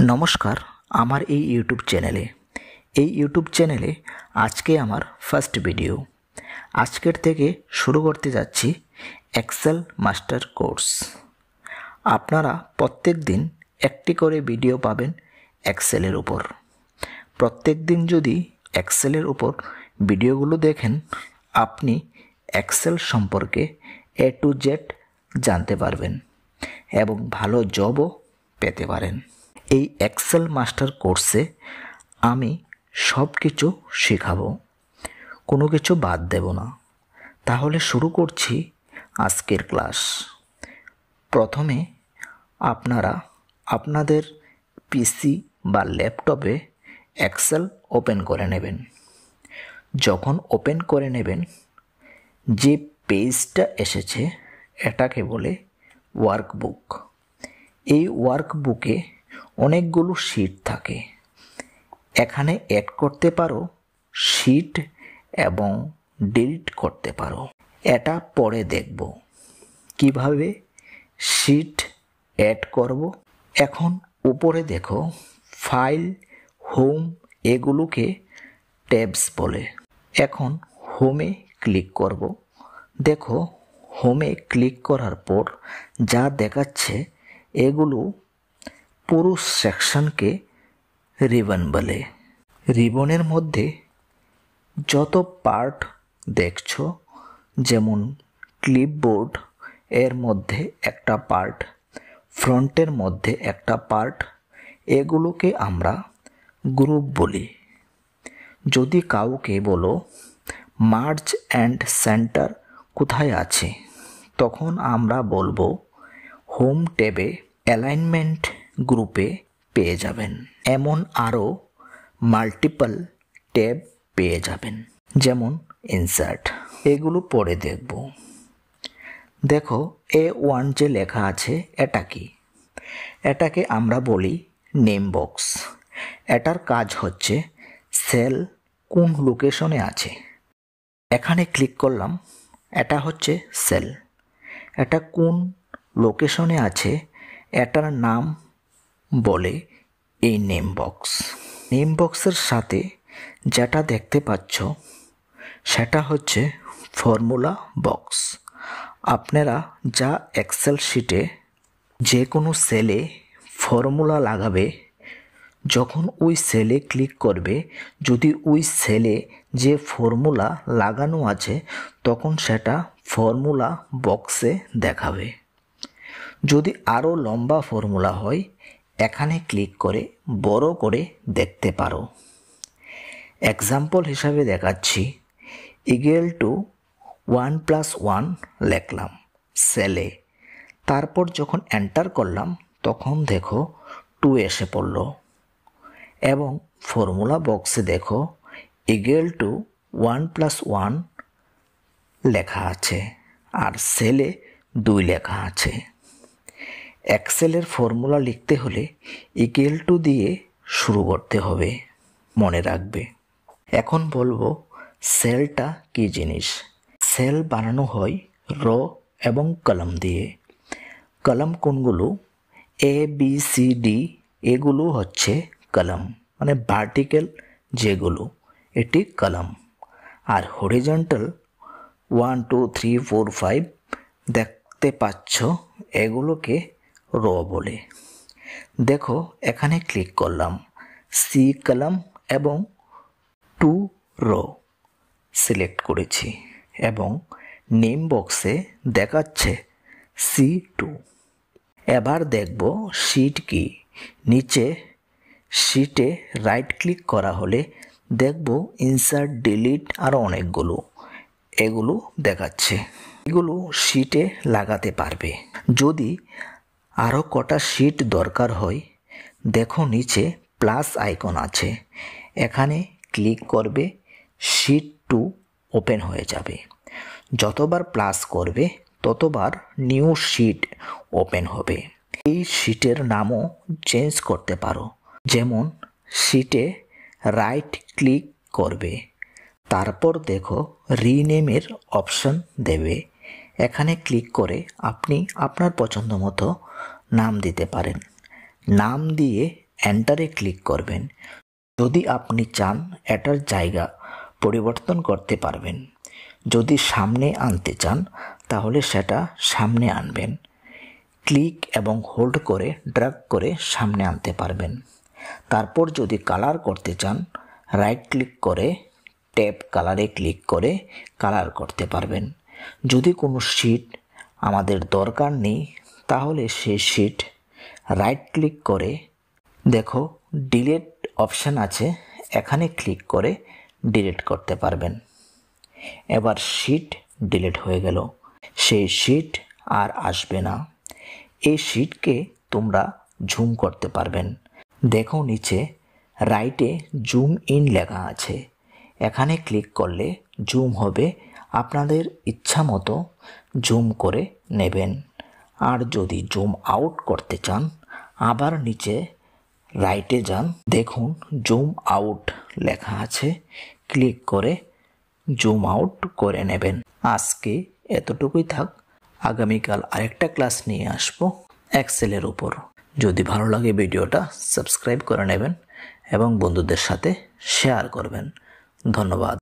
নমস্কার, আমার এই ইউটিউব চ্যানেলে আজকে আমার ফার্স্ট ভিডিও। আজকের থেকে শুরু করতে যাচ্ছি এক্সেল মাস্টার কোর্স। আপনারা প্রত্যেক দিন একটি করে ভিডিও পাবেন এক্সেলের উপর। প্রত্যেক দিন যদি এক্সেলের উপর ভিডিওগুলো দেখেন, আপনি এক্সেল সম্পর্কে A to Z জানতে পারবেন এবং ভালো জবও পেতে পারেন। এই এক্সেল মাস্টার কোর্সে আমি সব কিছু শেখাবো, কোনো কিছু বাদ দেব না। তাহলে শুরু করছি আজকের ক্লাস। প্রথমে আপনারা আপনাদের পিসি বা ল্যাপটপে এক্সেল ওপেন করে নেবেন। যখন ওপেন করে নেবেন, যে পেজটা এসেছে এটাকে বলে ওয়ার্কবুক। এই ওয়ার্কবুকে অনেকগুলো শিট থাকে। এখানে অ্যাড করতে পারো শিট এবং ডিলিট করতে পারো। এটা পরে দেখব কিভাবে শিট অ্যাড করব। এখন উপরে দেখো ফাইল, হোম, এগুলোকে ট্যাবস বলে। এখন হোমে ক্লিক করব। দেখো হোমে ক্লিক করার পর যা দেখাচ্ছে এগুলো পুরো সেকশনকে রিবন বলে। রিবনের মধ্যে যত পার্ট দেখছো, যেমন ক্লিপবোর্ড এর মধ্যে একটা পার্ট, ফ্রন্টের মধ্যে একটা পার্ট, এগুলোকে আমরা গ্রুপ বলি। যদি কাউকে বলো মার্জ অ্যান্ড সেন্টার কোথায় আছে, তখন আমরা বলবো হোম ট্যাবে অ্যালাইনমেন্ট গ্রুপে পেয়ে যাবেন। এমন আরও মাল্টিপল ট্যাব পেয়ে যাবেন, যেমন ইনসার্ট। এগুলো পরে দেখব। দেখো A1 যে লেখা আছে এটা কি? এটাকে আমরা বলি নেম বক্স। এটার কাজ হচ্ছে সেল কোন লোকেশনে আছে। এখানে ক্লিক করলাম, এটা হচ্ছে সেল। এটা কোন লোকেশনে আছে এটার নাম বলে এই নেম বক্স। নেম বক্সের সাথে যেটা দেখতে পাচ্ছ সেটা হচ্ছে ফর্মুলা বক্স। আপনারা যা এক্সেল শিটে যে কোনো সেলে ফর্মুলা লাগাবে, যখন ওই সেলে ক্লিক করবে, যদি ওই সেলে যে ফর্মুলা লাগানো আছে তখন সেটা ফর্মুলা বক্সে দেখাবে। যদি আরও লম্বা ফর্মুলা হয়, এখানে ক্লিক করে বড় করে দেখতে পারো। এক্সাম্পল হিসাবে দেখাচ্ছি, ইকুয়াল টু 1+1 লিখলাম সেলে। তারপর যখন এন্টার করলাম তখন দেখো 2 এসে পড়ল এবং ফর্মুলা বক্সে দেখো ইকুয়াল টু 1+1 লেখা আছে আর সেলে 2 লেখা আছে। এক্সেলের ফর্মুলা লিখতে হলে ইকুয়াল টু দিয়ে শুরু করতে হবে, মনে রাখবে। এখন বলবো সেলটা কি জিনিস। সেল বানানো হয় র এবং কলাম দিয়ে। কলাম কোনগুলো? ABCD, এগুলো হচ্ছে কলাম, মানে ভার্টিক্যাল যেগুলো, এটি কলাম। আর হরিজন্টাল 1 2 3 4 5 দেখতে পাচ্ছ, এগুলোকে র বলে। দেখো এখানে ক্লিক করলাম, সি কলাম এবং 2 র সিলেক্ট করেছি এবং নেম বক্সে দেখাচ্ছে C2। এবার দেখব শিট কি। নিচে শিটে রাইট ক্লিক করা হলে দেখব ইনসার্ট, ডিলিট আরও অনেকগুলো, এগুলো দেখাচ্ছে। এগুলো শিটে লাগাতে পারবে। যদি আরও কটা শিট দরকার হয়, দেখো নিচে প্লাস আইকন আছে, এখানে ক্লিক করবে, শিট 2 ওপেন হয়ে যাবে। যতবার প্লাস করবে ততবার নিউ শিট ওপেন হবে। এই শিটের নামও চেঞ্জ করতে পারো, যেমন শিটে রাইট ক্লিক করবে, তারপর দেখো রিনেমের অপশন দেবে। এখানে ক্লিক করে আপনি আপনার পছন্দ মতো নাম দিতে পারেন। নাম দিয়ে এন্টারে ক্লিক করবেন। যদি আপনি চান এটার জায়গা পরিবর্তন করতে পারবেন। যদি সামনে আনতে চান তাহলে সেটা সামনে আনবেন। ক্লিক এবং হোল্ড করে ড্র্যাগ করে সামনে আনতে পারবেন। তারপর যদি কালার করতে চান রাইট ক্লিক করে ট্যাব কালারে ক্লিক করে কালার করতে পারবেন। যদি কোনো শিট আমাদের দরকার নেই তাহলে সেই শিট রাইট ক্লিক করে দেখো ডিলিট অপশান আছে, এখানে ক্লিক করে ডিলিট করতে পারবেন। এবার শিট ডিলিট হয়ে গেল, সেই শিট আর আসবে না। এই শিটকে তোমরা জুম করতে পারবেন। দেখো নিচে রাইটে জুম ইন লেখা আছে, এখানে ক্লিক করলে জুম হবে। আপনাদের ইচ্ছা মতো জুম করে নেবেন। আর যদি জুম আউট করতে চান আবার নিচে রাইটে যান, দেখুন জুম আউট লেখা আছে, ক্লিক করে জুম আউট করে নেবেন। আজকে এতটুকুই থাক, আগামীকাল আরেকটা ক্লাস নিয়ে আসবো এক্সেলের উপর। যদি ভালো লাগে ভিডিওটা সাবস্ক্রাইব করে নেবেন এবং বন্ধুদের সাথে শেয়ার করবেন। ধন্যবাদ।